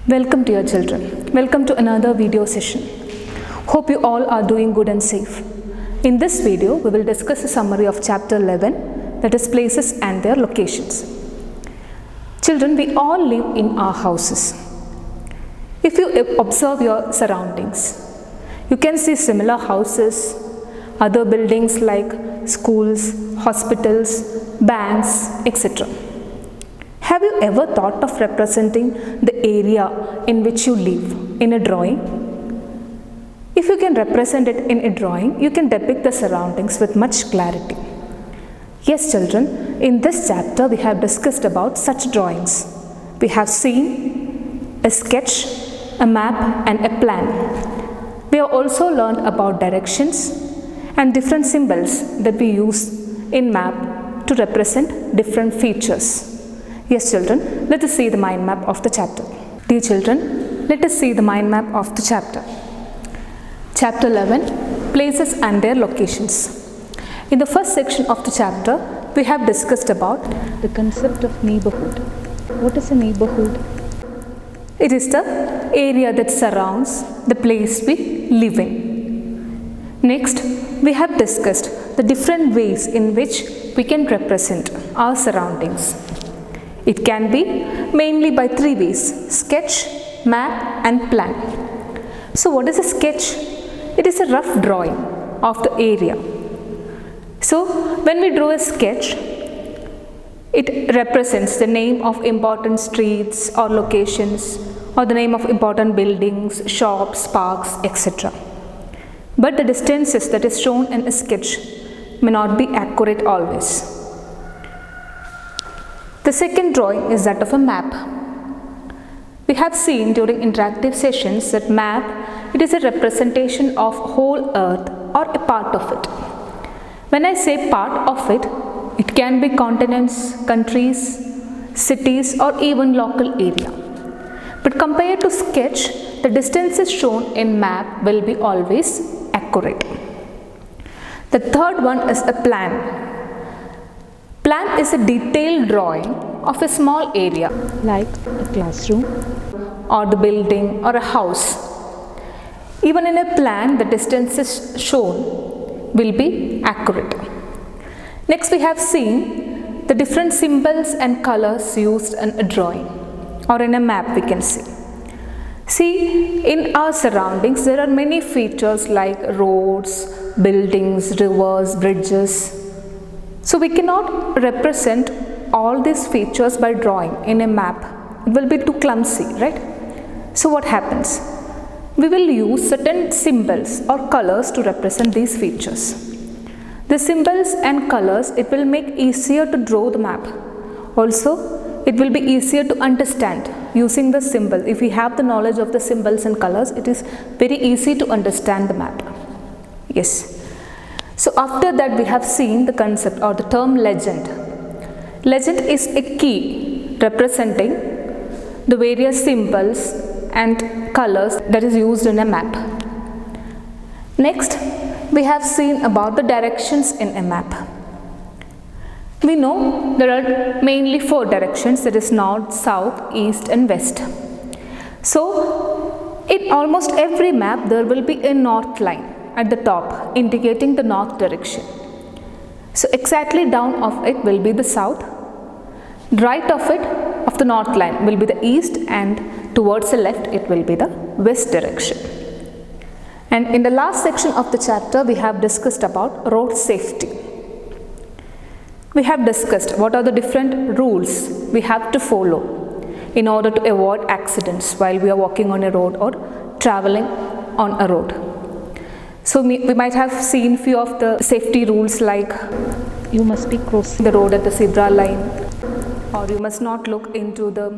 Welcome dear children. Welcome to another video session. Hope you all are doing good and safe. In this video, we will discuss a summary of chapter 11, that is places and their locations. Children, we all live in our houses. If you observe your surroundings, you can see similar houses, other buildings like schools, hospitals, banks, etc. Have you ever thought of representing the area in which you live in a drawing? If you can represent it in a drawing, you can depict the surroundings with much clarity. Yes, children, in this chapter we have discussed about such drawings. We have seen a sketch, a map and a plan. We have also learned about directions and different symbols that we use in map to represent different features. Yes, children, let us see the mind map of the chapter. Dear children, let us see the mind map of the chapter. Chapter 11, places and their locations. In the first section of the chapter, we have discussed about the concept of neighborhood. What is a neighborhood? It is the area that surrounds the place we live in. Next, we have discussed the different ways in which we can represent our surroundings. It can be mainly by three ways: sketch, map and plan. So what is a sketch? It is a rough drawing of the area. So when we draw a sketch, it represents the name of important streets or locations, or the name of important buildings, shops, parks, etc. But the distances that is shown in a sketch may not be accurate always. The second drawing is that of a map. We have seen during interactive sessions that map, it is a representation of whole earth or a part of it. When I say part of it, it can be continents, countries, cities or even local area. But compared to sketch, the distances shown in map will be always accurate. The third one is a plan. Plan is a detailed drawing of a small area Like a classroom or the building or a house. Even in a plan, the distances shown will be accurate. Next, we have seen the different symbols and colors used in a drawing or in a map we can see. See, in our surroundings there are many features like roads, buildings, rivers, bridges. So we cannot represent all these features by drawing in a map. It will be too clumsy, right? So what happens? We will use certain symbols or colors to represent these features. The symbols and colors, it will make easier to draw the map. Also, it will be easier to understand using the symbol. If we have the knowledge of the symbols and colors, it is very easy to understand the map. Yes. So after that, we have seen the concept or the term legend. Legend is a key representing the various symbols and colors that is used in a map. Next, we have seen about the directions in a map. We know there are mainly four directions, that is north, south, east and west. So in almost every map there will be a north line at the top indicating the north direction. So exactly down of it will be the south, right of it of the north line will be the east, and towards the left it will be the west direction. And in the last section of the chapter we have discussed about road safety. We have discussed what are the different rules we have to follow in order to avoid accidents while we are walking on a road or traveling on a road. So we might have seen few of the safety rules like you must be crossing the road at the zebra line, or you must not look into the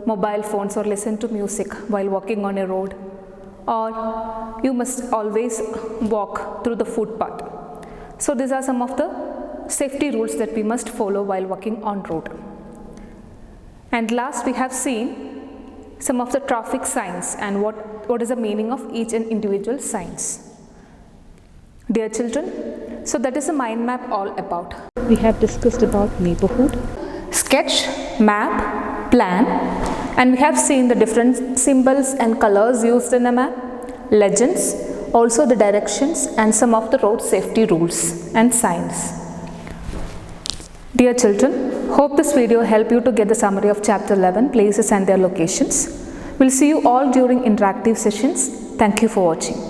mobile phones or listen to music while walking on a road, or you must always walk through the footpath. So these are some of the safety rules that we must follow while walking on road. And last, we have seen some of the traffic signs and what is the meaning of each and individual signs. Dear children, so that is a mind map all about. We have discussed about neighborhood, Sketch, map, plan And we have seen the different symbols and colors used in a map, legends, also the directions and some of the road safety rules and signs. Dear children, hope this video helped you to get the summary of chapter 11, places and their locations. We'll see you all during interactive sessions. Thank you for watching.